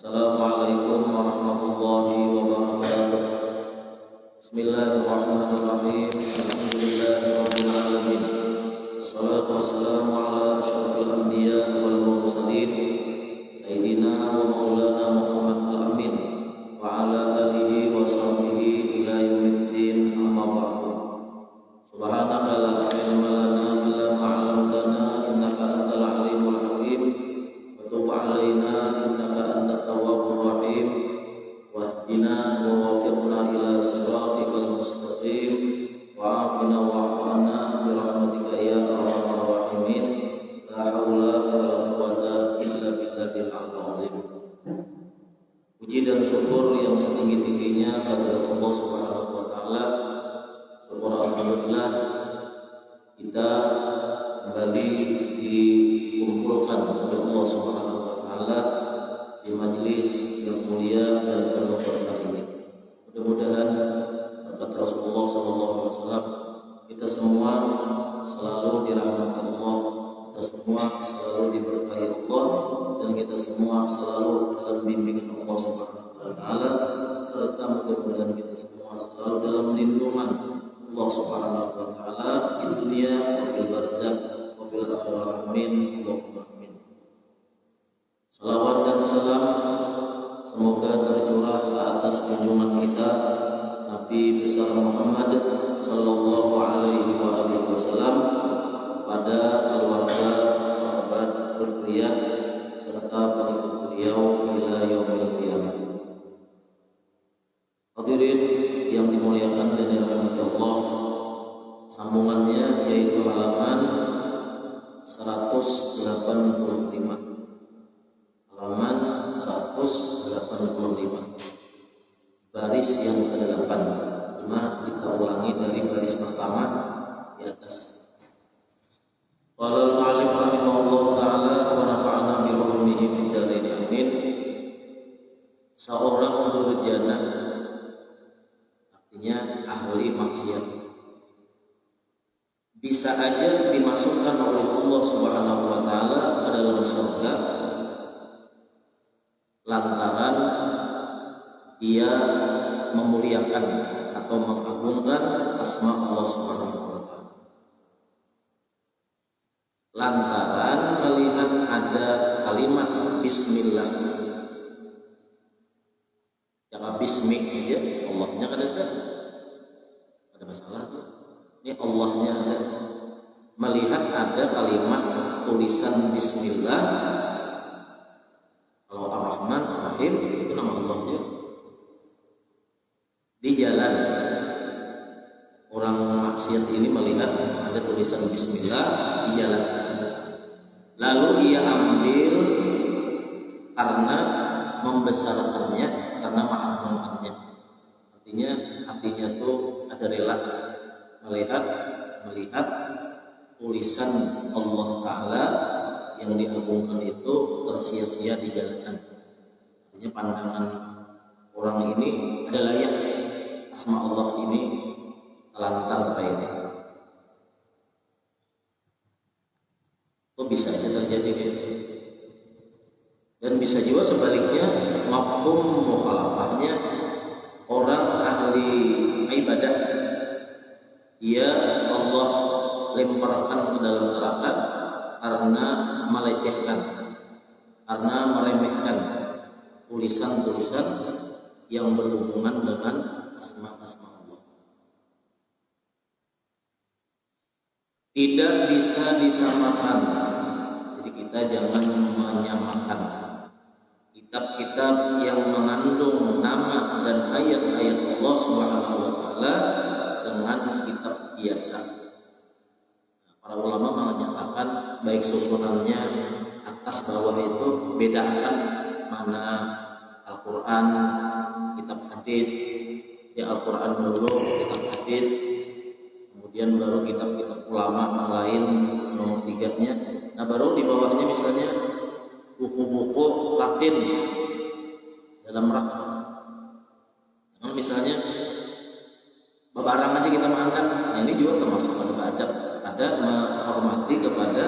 Assalamualaikum warahmatullahi wabarakatuh. Bismillahirrahmanirrahim. Alhamdulillahirabbil alamin. Wassalatu wassalamu ala asyrafil anbiya wal mursalin sayyidina wa maulana Muhammad al-amin wa ala alihi wa sahbihi ila yaumiddin, amma ba'du. Subhanaka la ilma lana illa ma 'allamtana innaka antal alimul hakim. Tub alaina innaka antat tawwabur rahim wahdina wa waffiqna ila siratikal mustaqim wa afina wa'fu anna bi rahmatika ya arhamar rahimin. La haula wa la quwwata illa billahil azim. Puji dan syukur yang setinggi-tingginya kehadirat Allah Subhanahu wa taala. Syukur alhamdulillah kita kembali dikumpulkan oleh Allah Subhanahu wa taala di majelis yang mulia dan penuh berkah ini. Mudah-mudahan berkat Rasulullah SAW kita semua selalu dirahmati Allah, kita semua selalu diberkahi Allah, dan kita semua selalu dalam bimbingan Allah Subhanahu wa taala, serta mudah-mudahan kita semua selalu dalam lindungan Allah Subhanahu wa taala di dunia wa fil barzakh wa fil akhirah. Amin. Allahumma amin. Salawat dan salam semoga tercurah ke atas junjungan kita Nabi besar Muhammad sallallahu alaihi wasallam, pada keluarga, sahabat, zuriat serta pengikut beliau ila yaumil qiyamah. Hadirin yang dimuliakan dan dirahmati Allah, sambungannya yaitu halaman 185. Halaman 185, baris yang ke-8. Cuma kita ulangi dari baris pertama di atas. Qala al-mu'allif rahimahullah ta'ala wa nafa'ana bi ulumihi fid dharain amin. Seorang durjana, artinya ahli maksiat, bisa aja dimasukkan oleh Allah Subhanahu wa taala ke dalam surga lantaran dia memuliakan atau mengagungkan asma Allah Subhanahu wa taala, lantaran melihat ada kalimat bismillah. Jangan bismi aja, Allahnya kan ada masalah tuh. Ini Allahnya ada. Melihat ada kalimat tulisan bismillah. Kalau Ar-Rahman Ar-Rahim itu nama Allahnya. Di jalan orang maksiat ini melihat ada tulisan bismillah di jalan, lalu ia ambil karena membesarkannya, karena mengagungkannya. Artinya hatinya tuh ada rela melihat tulisan Allah Ta'ala yang diagungkan itu tersia-sia di jalanan. Artinya pandangan orang ini ada layak, asma Allah ini telantar kayak ini. Kok bisa aja terjadi gitu? Dan bisa juga sebaliknya, mafhum mukhalafahnya, orang ahli ibadah, ia Allah lemparkan ke dalam neraka karena melecehkan, karena meremehkan tulisan-tulisan yang berhubungan dengan asma-asma Allah. tidak bisa disamakan. Jadi kita jangan menyamakan kitab-kitab yang mengandung nama dan ayat-ayat Allah Subhanahu wa taala dengan kitab biasa. Para ulama menyatakan baik susunannya atas bawah itu bedakan mana Al-Qur'an, kitab hadis. Di Al-Qur'an dulu kitab hadis, kemudian baru kitab-kitab ulama yang lain nomor 3-nya. Nah, baru di bawahnya misalnya buku-buku Latin dalam rangka. Nah, misalnya bebarang aja kita mandang. Nah, ini juga termasuk adab. Ada menghormati kepada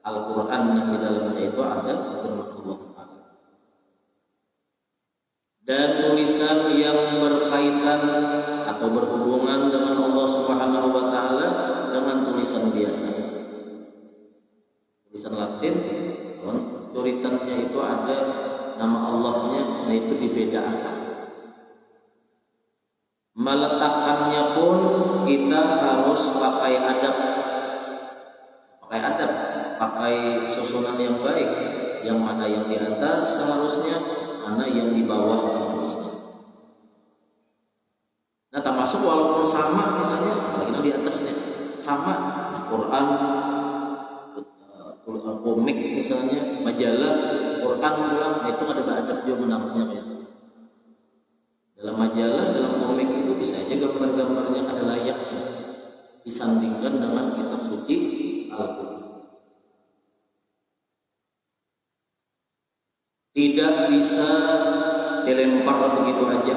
Al-Quran yang di dalamnya itu ada firman Allah Ta'ala. Dan tulisan yang berkaitan atau berhubungan dengan Allah Subhanahu wa taala dengan tulisan biasa. Tulisan Latin, tulisannya itu ada nama Allahnya, nah itu dibedakan. Meletakkannya pun kita harus pakai adab, pakai susunan yang baik, yang mana yang di atas seharusnya, mana yang di bawah seharusnya. Nah, termasuk walaupun sama, misalnya kita di atasnya sama Quran, komik misalnya, majalah Quran pulang, itu ada adab dia menaruhnya ya. Dalam majalah, dalam komik itu bisa aja gambar-gambarnya ada layaknya disandingkan dengan kitab suci Al-Quran. Tidak bisa dilempar begitu aja.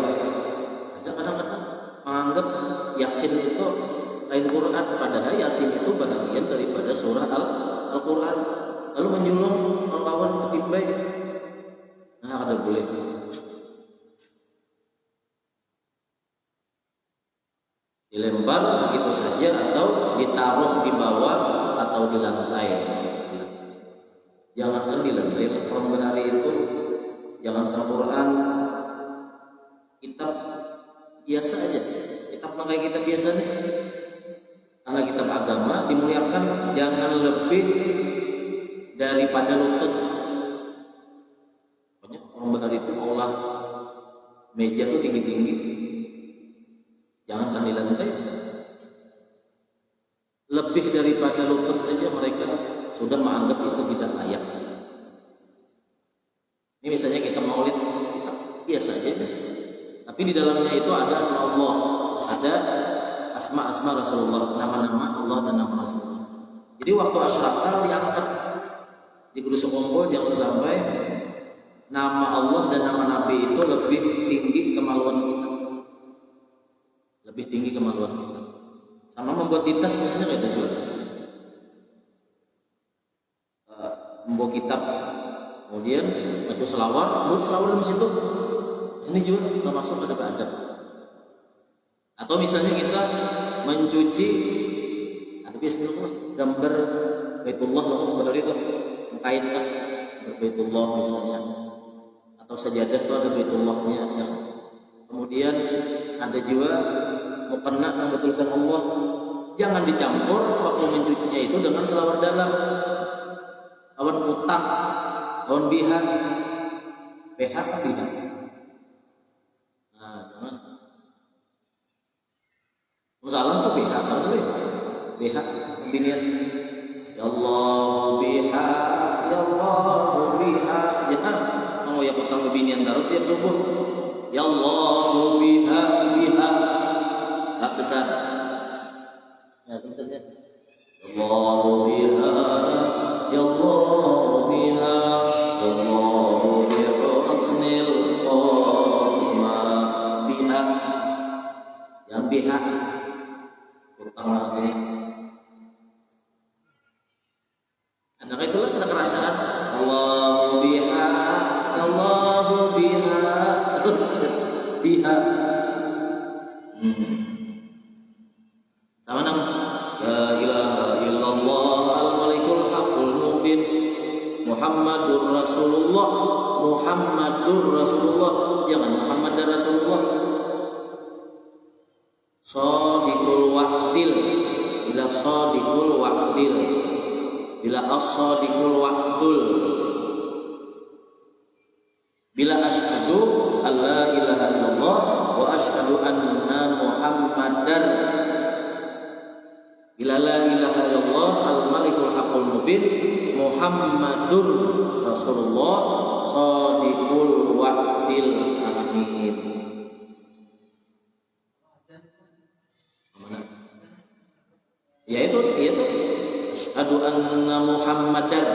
Ada kadang-kadang menganggap Yasin itu lain Quran, padahal Yasin itu bagian daripada surah Al-Quran. Lalu menyulung melawan ketibai. Nah, ada boleh. Dilempar begitu saja atau ditaruh di bawah atau di lantai. Jangankan di lantai, orang berhari itu jangankan Quran, kitab biasa aja, kitab pakai kitab biasa nih. Karena kitab agama dimuliakan jangan lebih daripada lutut. Pokoknya orang berhari itu Allah meja tuh tinggi-tinggi. Jangankan di lantai, lebih daripada lutut aja mereka sudah menganggap itu tidak layak. Ini misalnya kita maulid, biasa aja, tapi di dalamnya itu ada asma Allah, ada asma Rasulullah, nama-nama Allah dan nama Rasulullah. Jadi waktu asyrakal diangkat di Kudus Kumpul, jangan sampai nama Allah dan nama Nabi itu lebih tinggi kemaluan kita. Lebih tinggi kemaluan kita. Sama membuat di tas misalnya kayak gitu. Membawa kitab, kemudian baju selawar, buat selawar di situ. Ini juga termasuk adab. Atau misalnya kita mencuci, ada biasanya gambar Baitullah, gambar itu kaitnya Baitullah misalnya, atau sajadah itu ada Baitullahnya. Ya. Kemudian ada juga mukena dengan tulisan Allah. Jangan dicampur waktu mencucinya itu dengan selawar dalam, awan kutak, awan biha. Nah, jangan. Masalah tuh biha, maksudnya biha binian. Ya Allah biha, ya Allah biha. Jangan mau ya kutang binian terus tiap subuh. Ya Allah biha. Tak besar. Ya tulisannya. Ya Allah biha. Ya Allah biha. Ya Allah bihusnil khotimah biha. Yang biha. Utama ini. Karena itulah ada kerasaan. Allah biha. Ya Allah biha. Biha. Sama nang la ilaha illallah al-malikul haqqul mubin Muhammadur Rasulullah. Jangan Muhammad dan Rasulullah. Shadiqul wa'dil, bila shadiqul wa'dil, bila as-shadiqul wa'dul, bila asyhadu alla ilaha illallah wa asyhadu anna muhammadar, bila la ilaha illallah al-malikul haqqul mubin muhammadur rasulullah shadiqul wa'dil amin. Yaitu asyhadu anna muhammadar,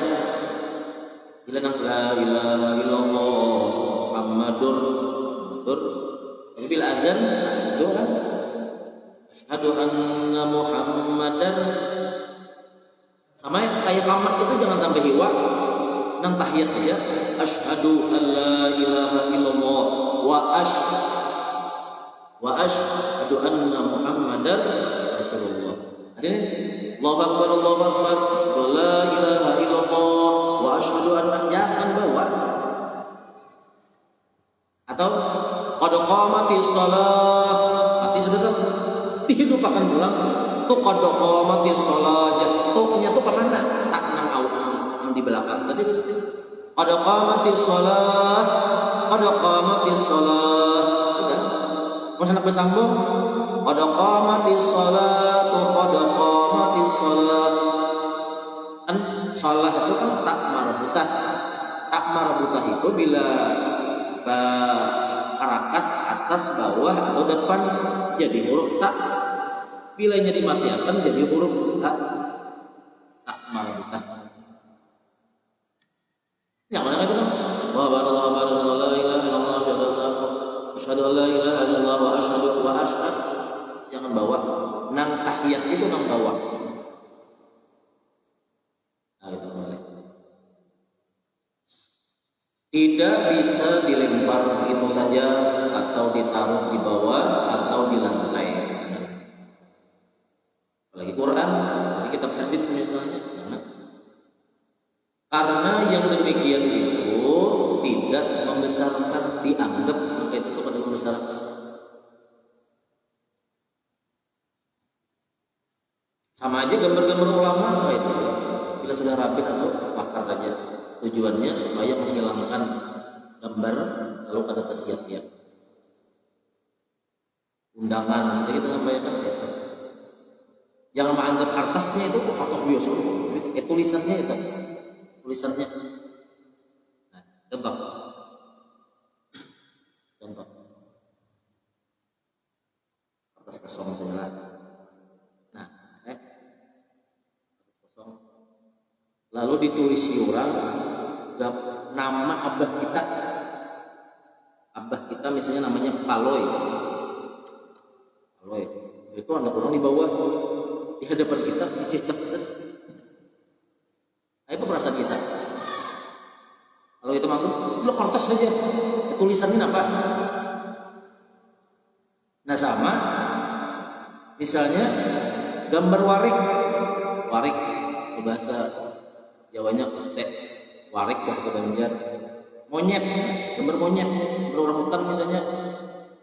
bila nang la ilaha illallah muhammadur betul. Tapi bila azan asyhadu kan asyhadu anna muhammadar, sama kayak kamar itu jangan tambah hiwa, nang tahiyat aja asyhadu an la ilaha illallah wa asyhadu anna muhammadar rasulullah. Ini Allahu akbar asyhadu la ilaha illallah wa asyhadu anna, jangan bawa. Atau qad qamatis shalah, mati sudah tuh dihidupkan ulang tuh qad qamatis shalah, tuh nya tuh kemana? Tak nang yang di belakang tadi berarti qad qamatis shalah, qad qamatis shalah. Udah mau hendak bersambung qad qamatis shalah, qad qamatis shalah. Kan shalah itu kan tak marbutah. Tak marbutah itu bila harakat atas, bawah atau depan jadi huruf tak. Bilanya dimatikan jadi huruf tak. Tak marbutah. Yang mana itu? Wa barakatuh la ilaha illallah asyhadu an la ilaha illallah wa asyhadu. Jangan bawa. Nang tahiyat itu nang bawa. Nah, itu boleh. Tidak bisa dilempar begitu saja atau ditaruh di bawah atau di lantai. Apalagi Quran, apalagi kitab hadis misalnya, jangan. Karena yang demikian itu tidak membesarkan, dianggap itu kepada membesarkan. Sama aja gambar-gambar ulama apa itu? Bila sudah rapi atau bakar aja. Tujuannya supaya menghilangkan gambar lalu kata sia-sia. Undangan sudah kita sampaikan ya. Jangan menganggap kertasnya itu kertas biasa, tulisannya itu. Tulisannya. Nah, contoh. Kertas kosong saja. Nah, kertas kosong. Lalu ditulis orang nama abah kita. Abah kita misalnya namanya Paloy. Itu anak orang di bawah, di hadapan kita dicecek. Apa perasaan kita? Kalau itu maksud, lo kertas saja. Tulisannya apa? Nah sama, misalnya gambar warik bahasa Jawanya ketek, warik bahasa Banjar. Monyet, gambar monyet, gambar orang hutan misalnya.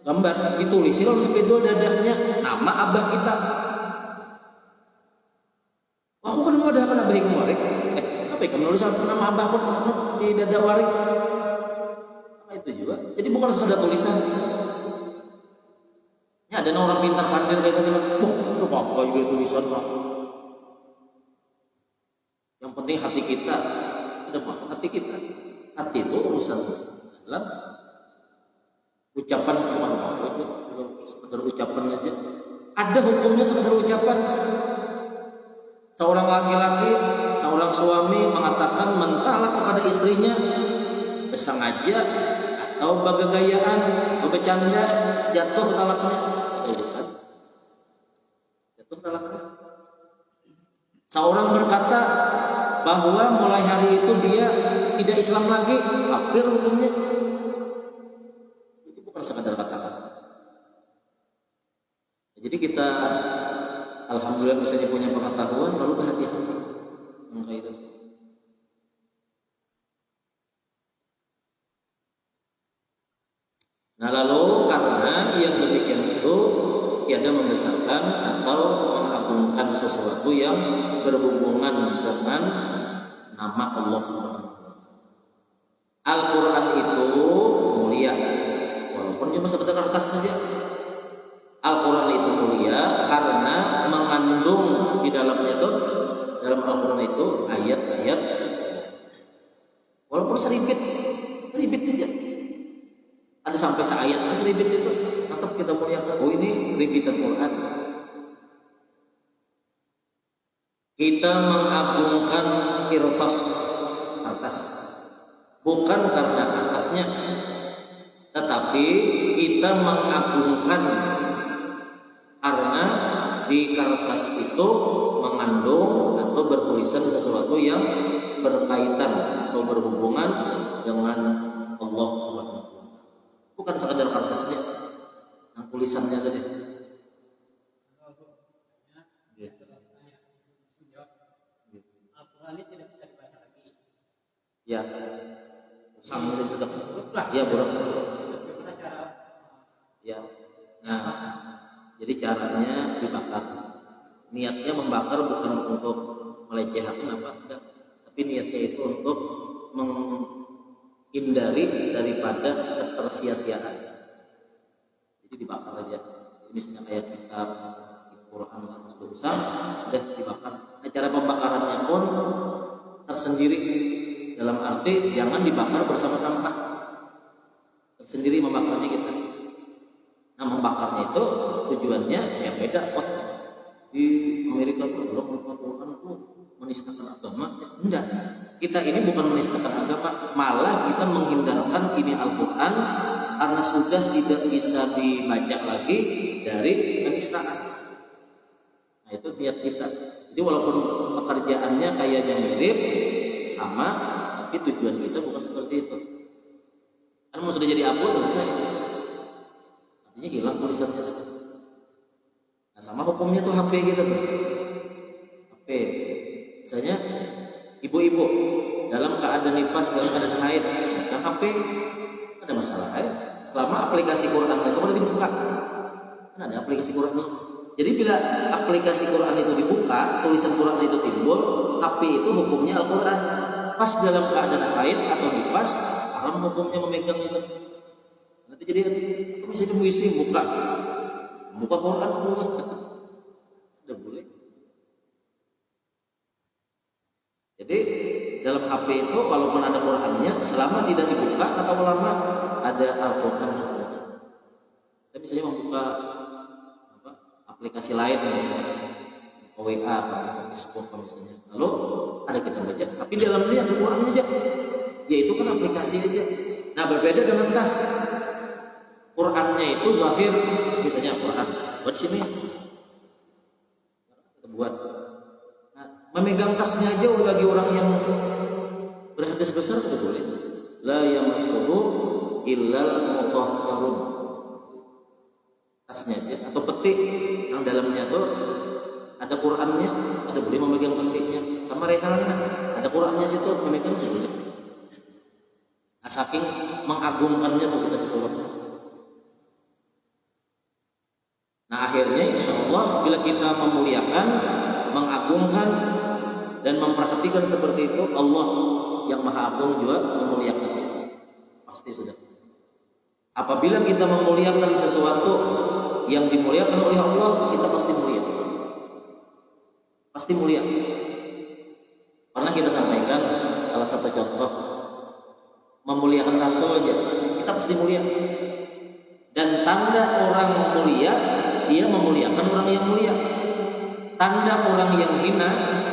Gambar ditulis lalu sepedol dadanya nama abah kita. Aku kan mau ada apa abah yang warik? Apa yang menulis nama abah aku di dada warik? Apa itu juga? Jadi bukan sekedar tulisan. Ya ada orang pintar pandai kayak tadi, lu apa juga tulisan lah. Yang penting hati kita, ada apa? Hati kita, hati itu urusan dalam ucapan, bukan apa-apa, sekedar ucapan aja. Ada hukumnya sekedar ucapan. Seorang laki-laki, seorang suami mengatakan mentalak kepada istrinya bersengaja atau bagagayaan atau bercanda, jatuh talaknya. Urusan jatuh talaknya. Seorang berkata bahwa mulai hari itu dia tidak Islam lagi, kafir hukumnya. Itu bukan sekadar kata-kata. Jadi kita alhamdulillah misalnya punya pengetahuan, lalu berhati-hati mengenai itu. Nah lalu karena yang demikian itu tiada membesarkan atau mengagungkan sesuatu yang berhubungan dengan nama Allah Subhanahu wa taala. Al-Qur'an itu mulia walaupun cuma sekedar kertas saja. Al-Qur'an itu mulia karena mengandung di dalamnya itu, dalam Al-Qur'an itu ayat-ayat walaupun seribit saja. Ada sampai seayat seribit itu tetap kita muliakan. Oh, ini ribitan Quran. Kita mengagungkan kertas, bukan karena kertasnya, tetapi kita mengagungkan karena di kertas itu mengandung atau bertulisan sesuatu yang berkaitan atau berhubungan dengan Allah Subhanahu wa taala. Bukan sekadar kertasnya, yang tulisannya tadi. Al-Quran ini tidak bisa dibaca lagi. Ya, usang itu sudah. Ya, buruk. Ya. Nah, jadi caranya dibakar. Niatnya membakar bukan untuk melecehkan apa, enggak. Tapi niatnya itu untuk menghindari daripada ketersia-siaan. Jadi dibakar aja. Misalnya kayak kitab Quran atau sudah usang, sudah dibakar. Nah, cara pembakarannya pun tersendiri, dalam arti jangan dibakar bersama sampah. Tersendiri membakarnya kita. Nah, membakarnya itu tujuannya ya beda. Wah, di Amerika tuh Quran tuh menistakan agama. Ya, enggak. Kita ini bukan menistakan agama, malah kita menghindarkan ini Al-Quran karena sudah tidak bisa dibaca lagi dari penistaan. Nah, itu niat kita. Jadi walaupun pekerjaannya kayaknya mirip sama, tapi tujuan kita bukan seperti itu. Kan mau sudah jadi abu selesai, artinya hilang tulisannya. Nah, sama hukumnya tuh HP gitu tuh. HP, misalnya ibu-ibu dalam keadaan nifas, dalam keadaan haid, yang HP ada masalah ya. Selama aplikasi Quran itu kalau dibuka, kan ada aplikasi Quran itu. Jadi bila aplikasi Quran itu dibuka, tulisan Quran itu timbul, tapi itu hukumnya Al-Quran. Pas dalam keadaan haid atau nifas, haram hukumnya memegang itu. Nanti jadi itu bisa dimuisi buka Quran, tidak boleh. Jadi dalam HP itu walaupun ada Qurannya, selama tidak dibuka kata ulama ada Al-Quran. Kita bisa membuka aplikasi lain misalnya WA atau Facebook misalnya. Lalu ada kita baca, tapi dalamnya ada Qurannya aja. Yaitu kan aplikasi aja. Nah, berbeda dengan tas. Qurannya itu zahir, misalnya Quran buat sini kita buat. Nah, memegang tasnya aja bagi orang yang berhadas besar tidak boleh. La yamassuhu illal mutahharun. Tasnya aja atau peti yang dalamnya tuh ada Qurannya, ada boleh memegang petinya. Sama rehalnya ada Qurannya situ, memegang boleh. Nah, saking mengagungkannya tuh kita disuruh. Nah, akhirnya insya Allah bila kita memuliakan, mengagungkan dan memperhatikan seperti itu, Allah yang Maha Agung juga memuliakan. Pasti sudah. Apabila kita memuliakan sesuatu yang dimuliakan oleh Allah, kita pasti mulia. Pasti mulia. Pernah kita sampaikan salah satu contoh, memuliakan Rasul aja, kita pasti mulia. Dan tanda orang mulia, dia memuliakan orang yang mulia. Tanda orang yang hina,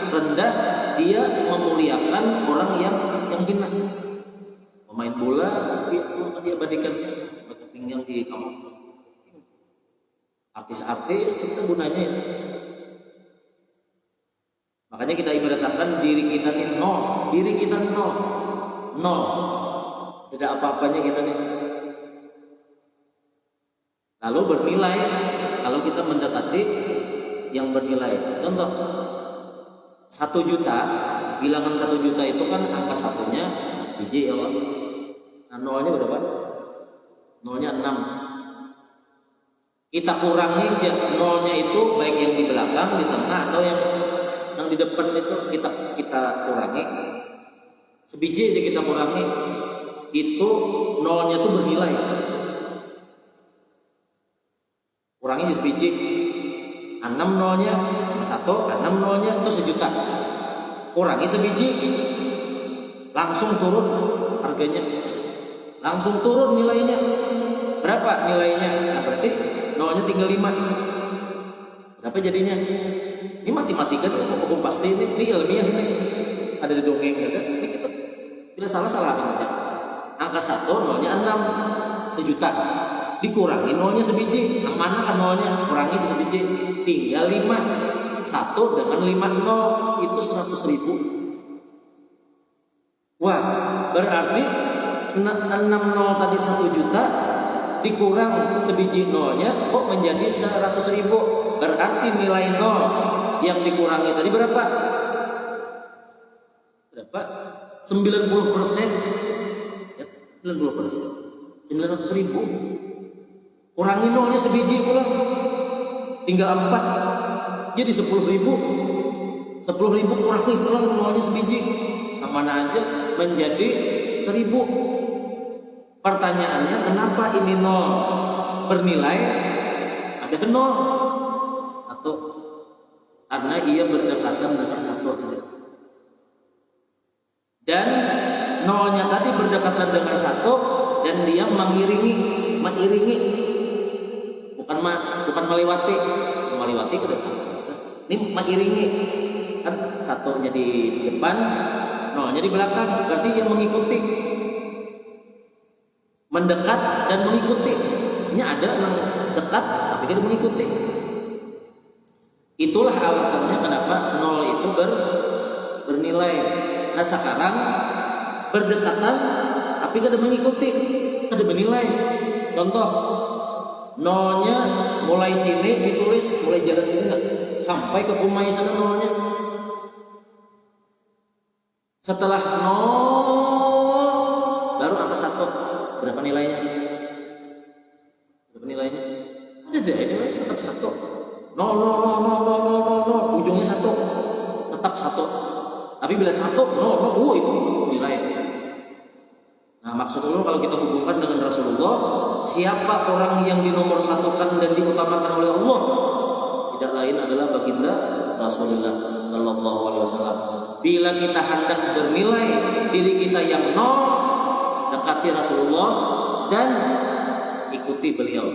rendah, dia memuliakan orang yang hina. Pemain bola, dia badikan batu pinggang di kamar. Artis-artis itu gunanya itu. Makanya kita ibaratkan diri kita nih nol, diri kita nol, tidak apa-apanya kita nih. Lalu bernilai kalau kita mendekati yang bernilai. Contoh 1 juta, bilangan 1 juta itu kan angka satunya sebiji ya Allah. Nah, nolnya berapa? Nolnya 6. Kita kurangi nolnya itu, baik yang di belakang, di tengah, atau yang di depan itu kita kurangi. Sebiji aja kita kurangi, itu nolnya itu bernilai. Kurangi di sebiji, 6 nolnya 1, 6 nolnya itu 1.000.000. Kurangi sebiji, langsung turun harganya, langsung turun nilainya. Berapa nilainya? Nah, berarti nolnya tinggal 5. Berapa jadinya? Ini matematika nih, hukum pasti ini ilmiah ini. Ada di dongeng ada. Ini kita bila salah aja. Angka 1 nolnya 6, 1.000.000. Dikurangi nolnya sebiji. Nah, mana kan nolnya? Kurangi di sebiji, tinggal 5. 1 dengan 5 nol itu 100.000. Wah, berarti 6 nol tadi 1.000.000 dikurang sebiji nolnya kok menjadi 100.000. Berarti nilai nol yang dikurangi tadi berapa? 90%. Ya, 90%. 900.000. Kurangi nolnya sebiji pulang, tinggal 4, jadi 10.000. 10.000 kurangi pulang nolnya sebiji, mana aja menjadi 1.000. Pertanyaannya, kenapa ini nol bernilai? Ada nol atau karena ia berdekatan dengan 1. Dan nolnya tadi berdekatan dengan 1 dan dia mengiringi, bukan melewati ke depan. Ini mengiringi, kan 1-nya di depan, nolnya di belakang, berarti dia mengikuti, mendekat dan mengikuti. Ini ada yang dekat tapi dia mengikuti. Itulah alasannya kenapa nol itu bernilai. Nah, sekarang berdekatan tapi kada mengikuti, kada bernilai. Contoh, nolnya mulai sini ditulis, mulai jalan sini sampai ke rumah sana nolnya. Setelah nol baru angka 1. Berapa nilainya? Ada nilainya tetap 1. Nol, ujungnya 1, tetap 1. Tapi bila 1, nol, itu nilai. Nah, maksud ulun kalau kita hubungkan dengan Rasulullah, siapa orang yang dinomorsatukan dan diutamakan oleh Allah? Tidak lain adalah baginda Rasulullah Sallallahu Alaihi Wasallam. Bila kita hendak bernilai diri kita yang nol, dekati Rasulullah dan ikuti beliau.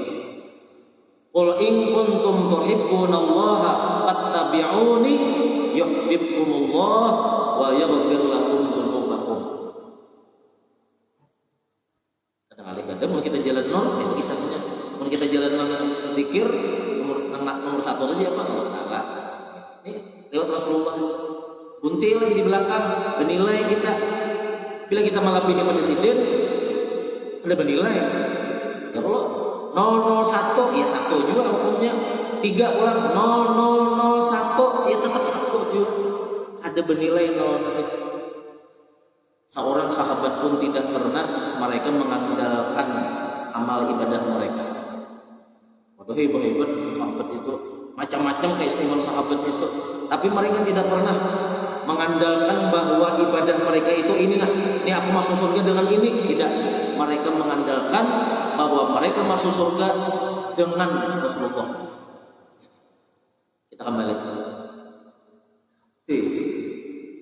Qul in kuntum tuhibbunallaha fattabi'uni yuhibbukumullah wa yaghfir lakum dzunubakum. Kadang-kadang mau kita jalan nol itu kisahnya. Mau kita jalan zikir nomor 1 itu siapa? Allah Taala. Ini lewat Rasulullah. Buntil lagi di belakang, bernilai kita. Bila kita melebihi presiden, ada bernilai. Ya kalau 001 ya 1 juga hukumnya. 3 ulang 0001 ya tetap 1 juga. Ada bernilai 0. Seorang sahabat pun tidak pernah mereka mengandalkan amal ibadah mereka. Waduh, hebat sahabat itu, macam-macam keistimewaan sahabat itu. Tapi mereka tidak pernah mengandalkan bahwa ibadah mereka itu ini aku masuk surga dengan ini. Tidak, mereka mengandalkan bahwa mereka masuk surga dengan Rasulullah. Kita kembali.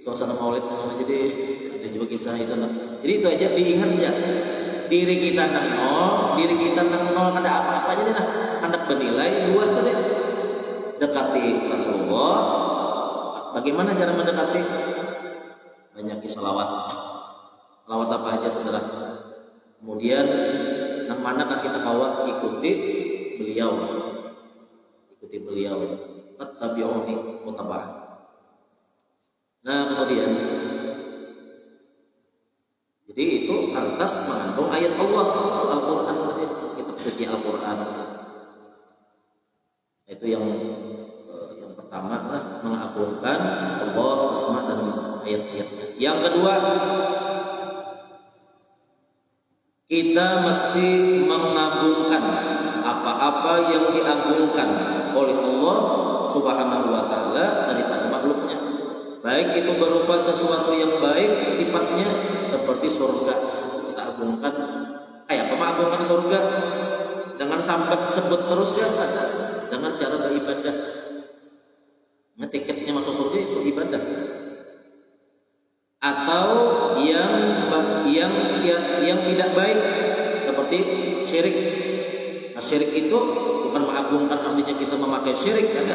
Suasana maulid jadi ada juga kisah itu. Jadi itu aja diingat aja. Diri kita nang nol, ada apa-apa aja deh hendak bernilai 2 tadi. Dekati Rasulullah. Bagaimana cara mendekati? Banyak selawat. Selawat apa aja terserah. Kemudian nang manakah kita bawa? Ikuti beliau. Tabi'uni mutaba'an. Nah, kemudian jadi itu kertas mengandung ayat Allah, Al-Quran, kitab suci Al-Quran. Itu yang pertama mengagungkan Allah, asma dan ayat-ayatnya. Yang kedua, kita mesti mengagungkan apa apa-apa yang diagungkan oleh Allah Subhanahu wa taala daripada makhluknya. Baik itu berupa sesuatu yang baik sifatnya seperti surga. Kita agungkan kayak agungkan surga dengan sambat sebut terus ya ada dengan cara beribadah. Nah, tiketnya masuk surga itu ibadah. Atau yang tidak baik seperti syirik. Nah, syirik itu bukan mengagungkan artinya kita memakai syirik, kan?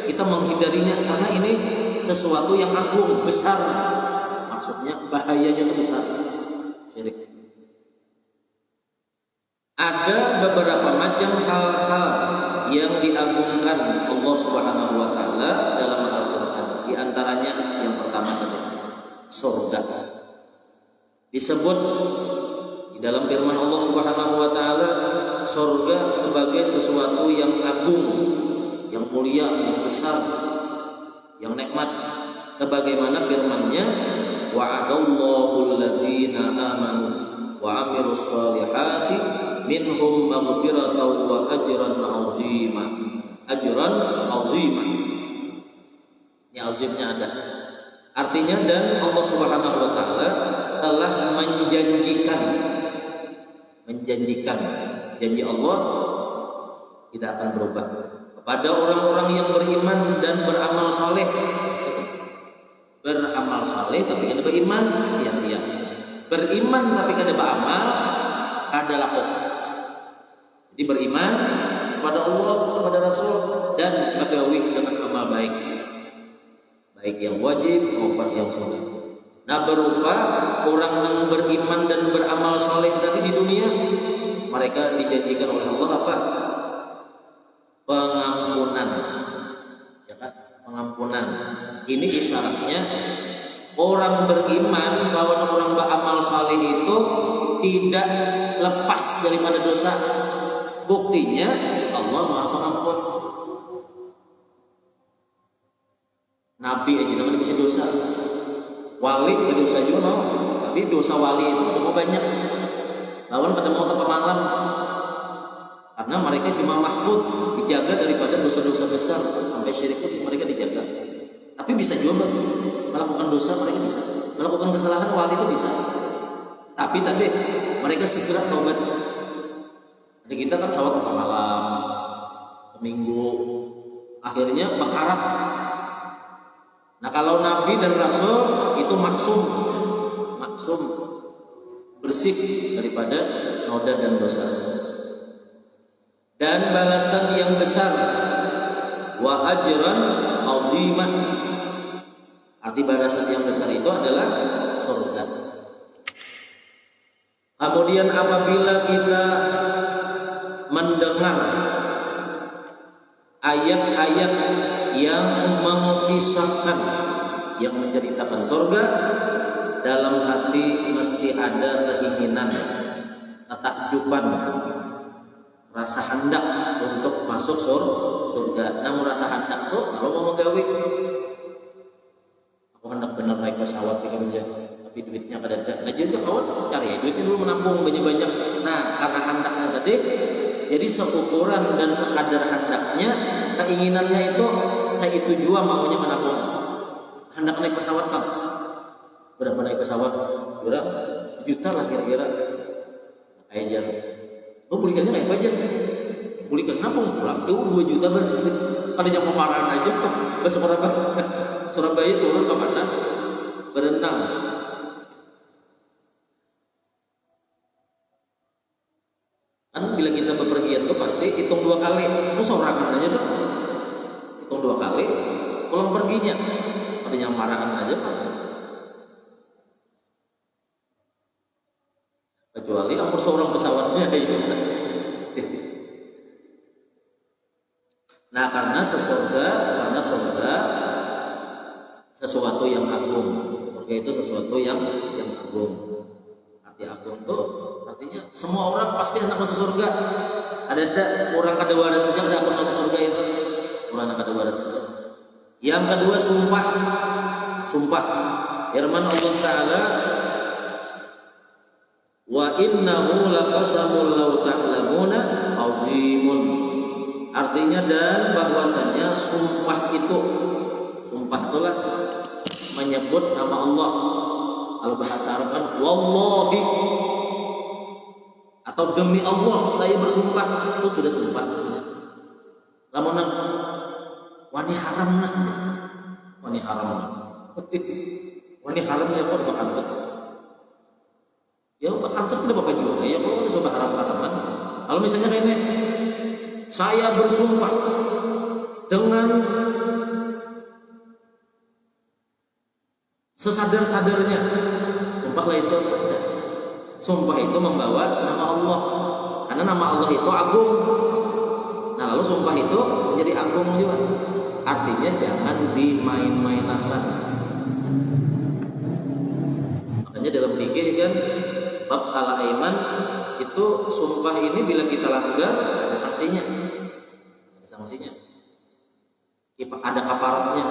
Kita menghindarinya karena ini sesuatu yang agung, besar. Maksudnya bahayanya itu besar. Syirik. Ada beberapa macam hal-hal yang diagungkan Allah Subhanahu wa taala dalam Al-Qur'an. Di antaranya yang pertama tadi surga. Disebut di dalam firman Allah Subhanahu wa taala surga sebagai sesuatu yang agung, yang mulia, yang besar, yang nikmat, sebagaimana firman-Nya wa'adallahu alladzina amanu wa 'amilus shalihati minhum maghfiratan wa ajran 'azima. Ajran 'azima. Ini azimnya ada. Artinya dan Allah Subhanahu wa taala telah menjanjikan janji Allah tidak akan berubah kepada orang-orang yang beriman dan beramal saleh. Beramal saleh tapi kada beriman sia-sia. Beriman tapi kada beramal kada laku. Jadi beriman kepada Allah, kepada Rasul dan bagawi dengan amal baik. Baik yang wajib maupun yang sunnah. Nah, berupa orang yang beriman dan beramal soleh tadi di dunia, mereka dijanjikan oleh Allah apa? Pengampunan, ya kan? Pengampunan. Ini isyaratnya orang beriman lawan orang beramal soleh itu tidak lepas daripada dosa. Buktinya Allah Maha Pengampun. Nabi aja namanya bisa dosa, wali berdosa juga mau, tapi dosa wali itu mau banyak. Lawan pada mau tanpa malam, karena mereka cuma mahfud dijaga daripada dosa-dosa besar sampai syirik pun mereka dijaga. Tapi bisa juga melakukan dosa, mereka bisa melakukan kesalahan, wali itu bisa. Tapi tadi mereka segera taubat. Jadi kita kan sawat tanpa malam, seminggu, akhirnya bakarat. Nah, kalau Nabi dan Rasul itu maksum bersih daripada noda dan dosa. Dan balasan yang besar wa ajran azimah. Arti balasan yang besar itu adalah surga. Kemudian apabila kita mendengar ayat-ayat yang mengkisahkan, yang menceritakan surga, dalam hati mesti ada keinginan, ketakjuban, rasa hendak untuk masuk surga. Namun rasa hendak tuh kalau mau menggawe, aku hendak benar naik pesawat aja, tapi duitnya kada ada. Nah jadi kawan cari duitnya dulu, menabung banyak-banyak. Nah karena hendaknya tadi, jadi seukuran dan sekadar hendaknya, keinginannya itu saya itu jua maunya menabung. Hendak naik pesawat kan? Berapa naik pesawat? Kira 1 juta lah kira-kira. Kayak jar. Oh belikannya kayak apa aja? Belikan nabung pulang. 2 juta berarti. Pada jam pemarahan aja kok. Ke Surabaya turun ke mana? Berenang. Kan bila kita bepergian tuh pasti hitung 2 kali. Terus sorangan aja tuh. Hitung 2 kali. Pulang perginya. Ada yang marahan aja Pak. Kecuali ampun seorang pesawatnya itu. Nah karena surga sesuatu yang agung. Surga itu sesuatu yang agung. Arti agung tuh artinya semua orang pasti hendak masuk surga. Ada orang kedua saja tidak akan masuk surga itu. Orang kedua saja. Yang kedua sumpah. Firman Allah Taala, wa innahu laqasamul law ta'lamuna azimun. Artinya dan bahwasanya sumpah itulah menyebut nama Allah. Kalau bahasa Arab kan wallahi, atau demi Allah saya bersumpah, itu sudah sumpah. Lamun wani haram wani haramnya kok bakantut. Ya bakantut kita bapak juga ya kalau udah coba haram. Kalau misalnya ini saya bersumpah dengan sesadar-sadarnya, sumpahlah itu ada. Sumpah itu membawa nama Allah, karena nama Allah itu agung. Nah lalu sumpah itu menjadi agung juga. Artinya jangan dimain-mainkan. Makanya dalam fikih kan bab al-aiman itu sumpah ini bila kita langgar ada sanksinya. Ada kafaratnya.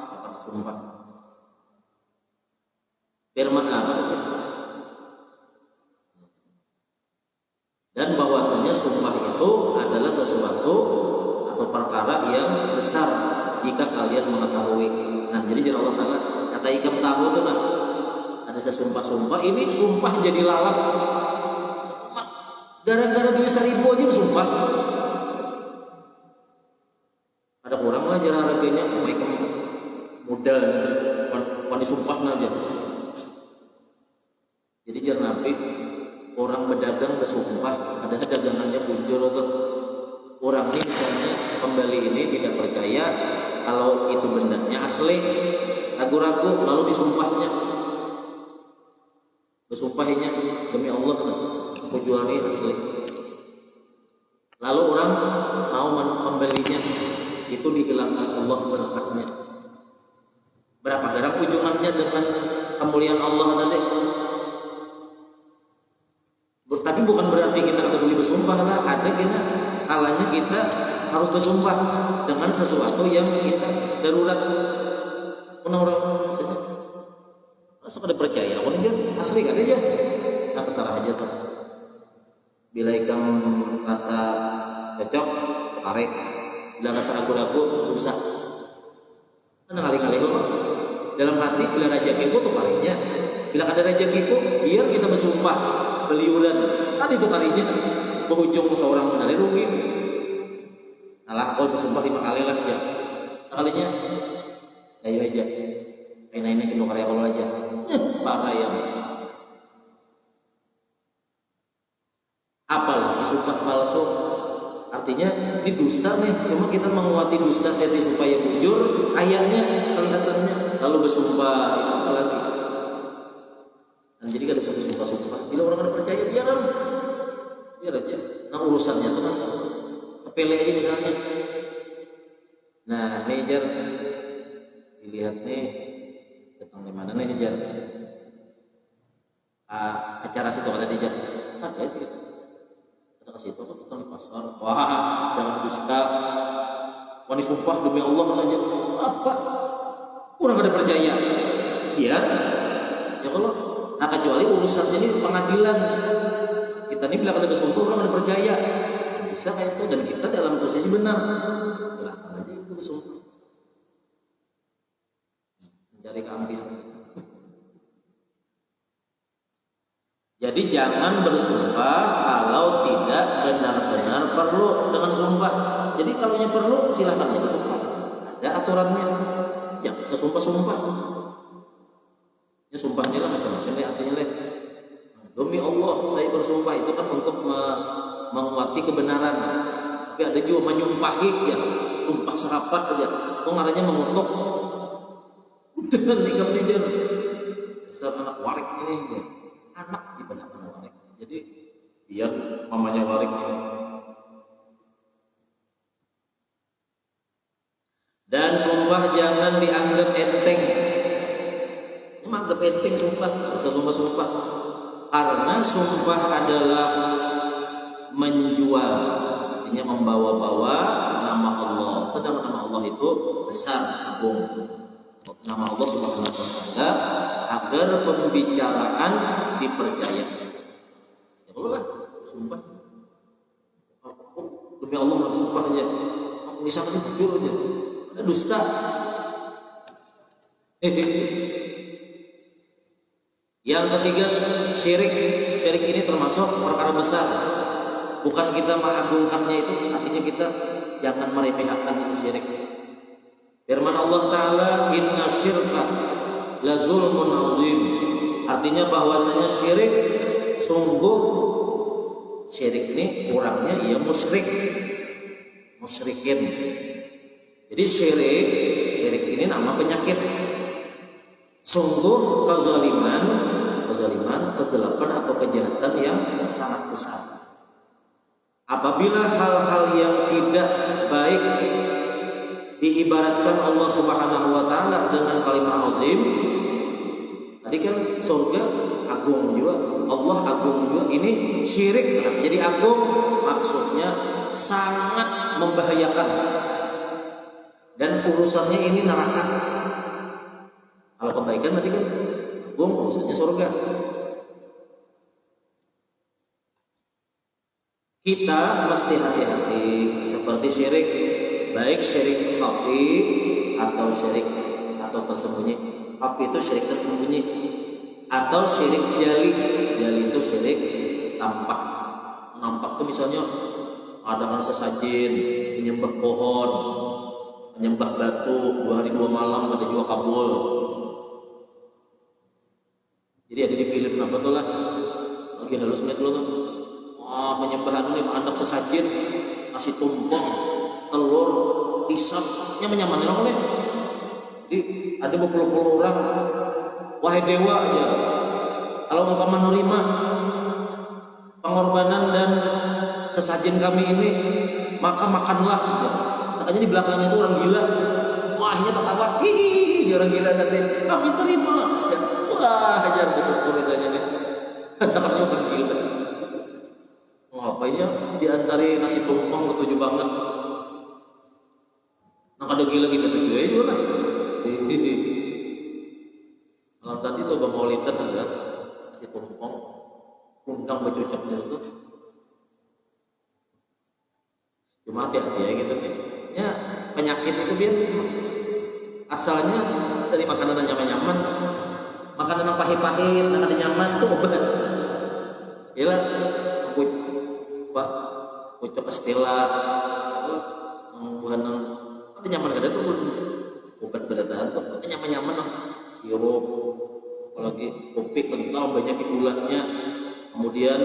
Kafarat sumpah. Firman apa? Dan bahwasanya sumpah itu adalah sesuatu atau perkara yang besar jika kalian mengetahui. Nah, jadi Allah Ta'ala kata ikam tahu tuh nah, ada sesumpah-sumpah, ini sumpah jadi lalap. Gara-gara duit 1.000 aja bersumpah. Ada kurang lah jalan harganya, ikam modal gitu, disumpah aja. Jadi jangan nabi orang berdagang bersumpah, ada dagangannya bujur tuh. Orang ini misalnya pembeli ini tidak percaya kalau itu bendanya asli, ragu-ragu, lalu disumpahnya, bersumpahnya demi Allah aku jual ini asli. Lalu orang mau membelinya, itu dihilangkan Allah berkatnya. Berapa garang ujungannya dengan kemuliaan Allah tadi. Tapi bukan berarti kita tidak boleh bersumpah lah. Ada kita kalanya kita harus bersumpah dengan sesuatu yang kita darurat. Orang misalnya masuk ada percaya, orang aja asli kan aja, nah terserah aja tuh. Bila ikam rasa cocok, tarik. Bila rasa ragu-ragu, rusak. Kan ngalih-ngalih loh. Dalam hati bila rezekiku tuh kariknya. Bila ada rezekiku, biar kita bersumpah beliuran. Kan itu karinya berujung seorang dari rugi. Alah, kalau bersumpah 5 kali lah aja. Kalinya, ayo aja. Ini kena karya Allah aja. Parah ya. Apalah sumpah palsu? Artinya ini dusta nih. Cuma kita menguati dusta jadi supaya bujur. Ayahnya kelihatannya. Lalu bersumpah itu apalagi? Dan jadi kalau sumpah-sumpah, bila orang ada percaya biar aja. Nah urusannya tuh kan sepele aja misalnya. Nah ini jar dilihat nih datang di mana nih jar acara situ ada di jar ada itu kita ke situ kan kita di pasar. Wah jangan dusta, wani sumpah demi Allah aja apa orang ada percaya biar ya kalau. Nah kecuali urusannya ini pengadilan, kita ini bila ada bersumpah orang ada percaya bisa kayak itu dan kita dalam posisi benar, silahkan aja itu bersumpah mencari keambilan. Jadi jangan bersumpah kalau tidak benar-benar perlu dengan sumpah. Jadi kalau perlu silahkan aja bersumpah, ada aturannya, jangan sesumpah-sumpah. Sumpahnya lah macam-macam artinya lah. Demi Allah saya bersumpah itu kan untuk menguati kebenaran. Tapi ada juga menyumpahi ya, sumpah serapat aja. Itu ngaranya mengutuk. Udah nikam nih dia. Besar anak warik ini ya. Anak dibenarkan warik. Jadi biar mamanya warik ini. Dan sumpah jangan dianggap enteng. Menganggap penting sumpah, bisa sumpah-sumpah. Karena sumpah adalah menjual, artinya membawa-bawa nama Allah. Sedangkan nama Allah itu besar, agung. Nama Allah Subhanahu wa Ta'ala agar pembicaraan dipercaya. Ya Allah, sumpah. Aku demi demi Allah bersumpah aja, aku bisa jujur aja, ada dusta. Yang ketiga syirik. Syirik ini termasuk perkara besar. Bukan kita mengagungkannya, itu artinya kita jangan meremehkan itu syirik. Firman Allah Ta'ala, inna syirka la zulmun azim. Artinya bahwasanya syirik, sungguh syirik ini orangnya ia musyrikin. Jadi syirik ini nama penyakit. Sungguh kezaliman, kegelapan atau kejahatan yang sangat besar. Apabila hal-hal yang tidak baik diibaratkan Allah Subhanahu wa taala dengan kalimat azim, tadi kan surga agung juga, Allah agung juga, ini syirik jadi agung, maksudnya sangat membahayakan dan urusannya ini neraka. Kalau kebaikan tadi kan agung, urusannya surga. Kita mesti hati-hati seperti syirik, baik syirik khafi atau syirik atau tersembunyi. Khafi itu syirik tersembunyi, atau syirik jali. Jali itu syirik tampak. Nampak itu misalnya ada sesajen, menyembah pohon, menyembah batu, 2 hari 2 malam ada juga kabul. Jadi ada di film apa tuh lah, lagi halus metro tuh. Menyembah ini anak sesajen, kasih tumpeng, telur, pisangnya menyamakan oleh. Jadi ada berpuluh-puluh orang, wahai dewa ya, kalau engkau menerima pengorbanan dan sesajen kami ini, maka makanlah ya. Katanya di belakangnya itu orang gila, wahnya tertawa, hihihi, orang gila tadi, kami terima ya. Wah hajar bersyukur saja nih, sangat orang gila. Apanya diantari nasi tumpeng ketujuh banget. Nah ada gila-gila tujuh aja lah. Malam tadi tuh Bang Maulidan ada nasi tumpeng, undang bercocoknya itu. Cuma hati-hati ya gitu kan. Ya penyakit itu biar asalnya dari makanan yang nyaman-nyaman, makanan yang pahit-pahit, yang ada nyaman tuh obat. Gila. Ucap Stella, bukan ada nyaman ada tuh obat beradaan tuh, ada nyaman lah, sirup, apalagi kopi kental banyak gulanya, kemudian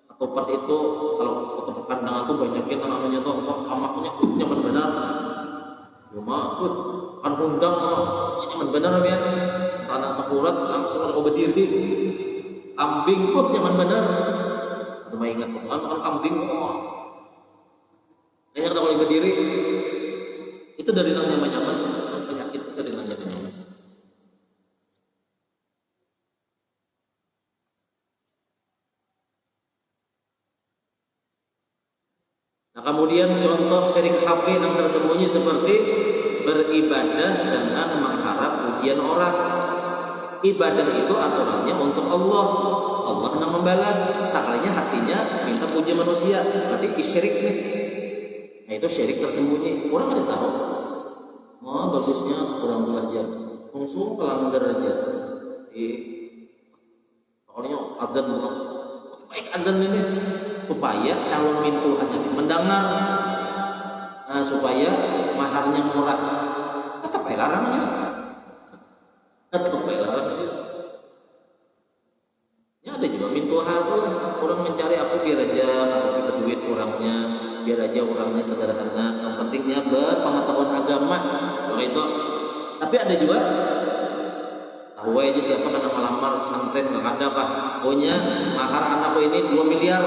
ketoprak itu kalau ketoprak kandang tuh banyakin namanya tuh amaknya nyaman benar, cuma kan hundang nyaman benar ya, tanah sakurat langsung ada berdiri, kambing nyaman benar. Cuma ingat kan kambing, kayaknya kalau lagi berdiri itu dari nang nyaman-nyaman, penyakit itu dari nang nyaman-nyaman. Nah kemudian contoh syirik khafi yang tersembunyi seperti beribadah dengan mengharap pujian orang. Ibadah itu aturannya untuk Allah. Allah yang membalas, sekalinya hatinya minta puji manusia, berarti syirik nih. Nah itu syirik tersembunyi, orang kan tahu. Bagusnya kurang belajar, langsung kelanggar aja. Soalnya adzan, baik adzan ini supaya calon mintuhannya mendengar, nah supaya maharnya murah. Tetap larangnya, tetap larangnya. Ya ada juga mintuha tuh lah, orang mencari apa biar aja kita duit orangnya, biar aja orangnya sederhana, yang pentingnya berpengetahuan agama, itu. Tapi ada juga tahu aja siapa kan lamar santren nggak ada pak, pokoknya mahar anakku ini 2 miliar,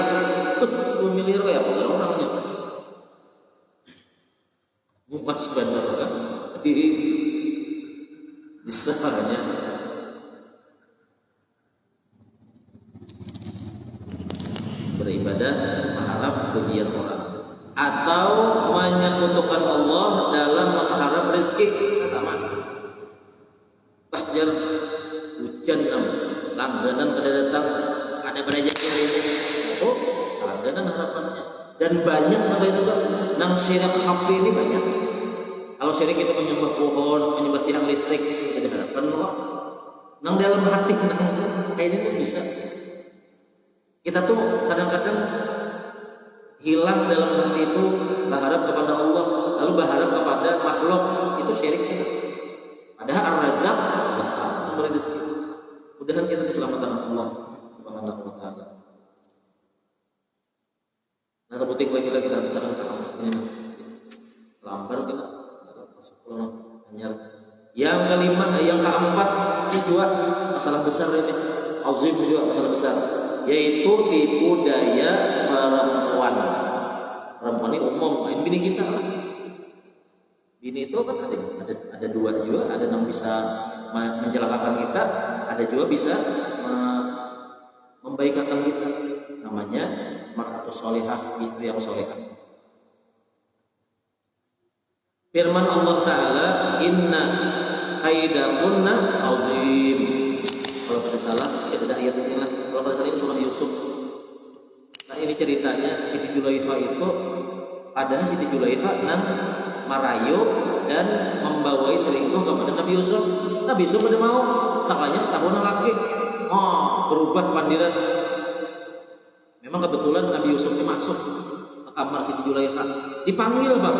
2 miliar ya bukan orangnya, bukan benar kan? Bisa hanya beribadah mengharap pujian orang atau menyekutukan Allah dalam mengharap rezeki, sama. Bahkan hujan langganan kada datang, ada berajak ini, langganan harapannya. Dan banyak kata itu kan nang syirik hafi ini banyak. Kalau syirik itu menyembah pohon, menyembah tiang listrik, ada harapan kok. Nang dalam hati nang kayak ini tuh bisa. Kita tuh kadang-kadang hilang dalam hati itu berharap kepada Allah, lalu berharap kepada makhluk, itu syirik kita. Padahal Ar-Razzaq Allah boleh rezeki. Mudahan kita diselamatkan Allah Subhanahu wa taala. Nah, kebutik lagi kita bisa kan ini lambar kita masuk ke hanya. Yang kelima, yang keempat ini juga masalah besar ini. Azim juga masalah besar, yaitu tipu daya perempuan. Perempuan ini umum, lain bini kita lah. Bini itu kan ada dua juga, ada yang bisa mencelakakan kita, ada juga bisa membaikkan kita. Namanya mar'atus sholihah, istri yang sholihah. Firman Allah Ta'ala, inna kaidakunna azim. Kalau pada salah, ya ada ayat di sini lah. Kalau pada salah ini surah Yusuf. Nah ini ceritanya Siti Julaiha itu, padahal Siti Julaiha nan marayu dan membawai selingkuh kepada Nabi Yusuf. Nabi Yusuf pada mau, salahnya tahun lagi, berubah pandiran. Memang kebetulan Nabi Yusuf itu masuk ke kamar Siti Julaiha, dipanggil bang.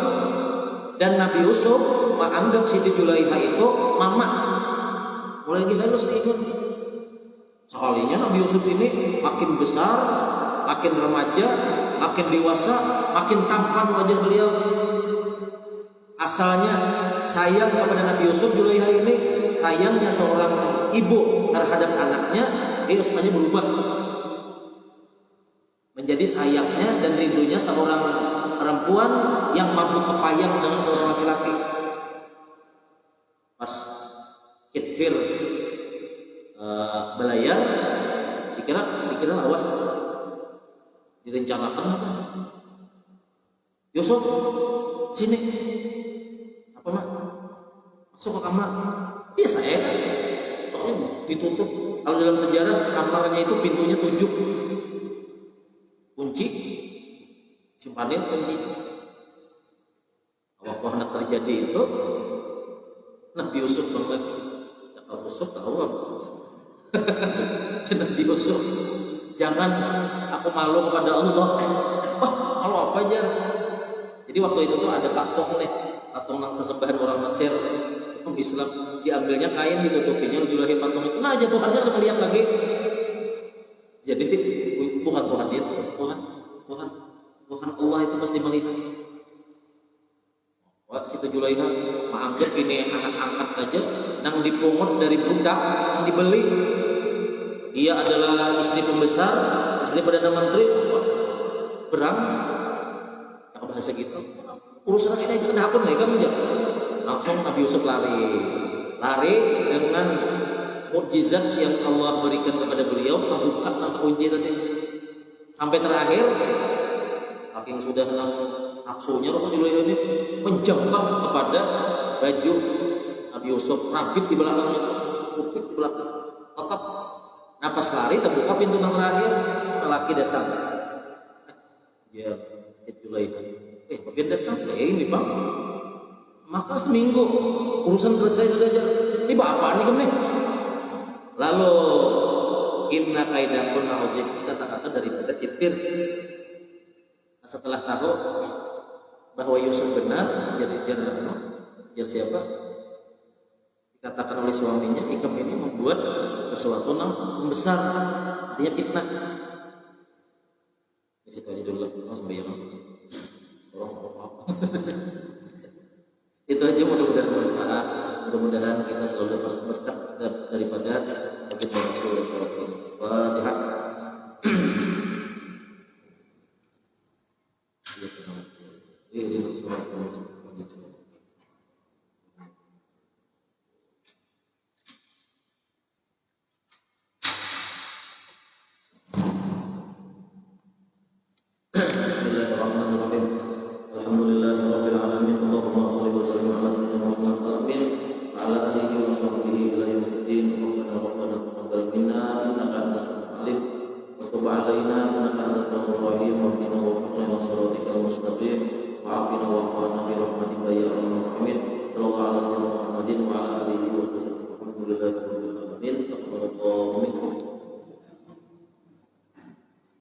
Dan Nabi Yusuf menganggap Siti Julaiha itu mama. Mulai lagi halus ikut. Soalnya Nabi Yusuf ini makin besar, makin remaja, makin dewasa, makin tampan wajah beliau. Asalnya sayang kepada Nabi Yusuf, Julaiha ini sayangnya seorang ibu terhadap anaknya, dia semuanya berubah menjadi sayangnya dan rindunya seorang perempuan yang mampu kepayang dengan seorang laki-laki. Pas Kitfir belayar, dikira lawas, direncanakan apa? Yusuf, sini. Apa mak? Masuk ke kamar. Biasa ya, soalnya ditutup. Kalau dalam sejarah kamarnya itu pintunya 7. Kunci, simpanin kunci. Waktu hendak terjadi itu, Nabi Yusuf banget. Nabi Yusuf tahu apa? Nabi Yusuf, jangan aku malu kepada Allah. Malu apa aja? Jadi waktu itu tuh ada patung nih, patung sesembahan orang Mesir, Islam, diambilnya kain ditutupinya lebih patung itu. Nah jatuhannya udah melihat lagi. Jadi Tuhan itu, Tuhan Allah itu pasti melihat. Wah, Siti Julaiha menganggap ini anak angkat aja, yang dipungut dari budak, yang dibeli. Dia adalah istri pembesar, istri perdana menteri, berang, yang bahasa gitu. Urusan ini aja kena akun kamu ya. Langsung Nabi Yusuf lari dengan mukjizat yang Allah berikan kepada beliau, terbuka dan terkunci tadi. Sampai terakhir, saking sudah nafsunya Rasulullah ini menjambak kepada baju Nabi Yusuf, rabit di belakangnya, kupik di belakang, tetap napas lari, terbuka pintu yang terakhir, lelaki datang. Ya, Julaiha. Bagian datang, ini bang. Maka seminggu urusan selesai saja. Ini bapak nih nih. Lalu inna kaidakun azim, kata-kata daripada Kitfir. Setelah tahu bahwa Yusuf benar, jadi siapa? Dikatakan oleh suaminya, Ikam ini membuat sesuatu yang membesar, artinya fitnah. Di situ aja dulu, langsung bayang. Itu aja, mudah-mudahan bermanfaat. Mudah-mudahan kita selalu dapat berkat daripada kita Rasulullah Fatihah. Ini surah Bismillahirrahmanirrahim.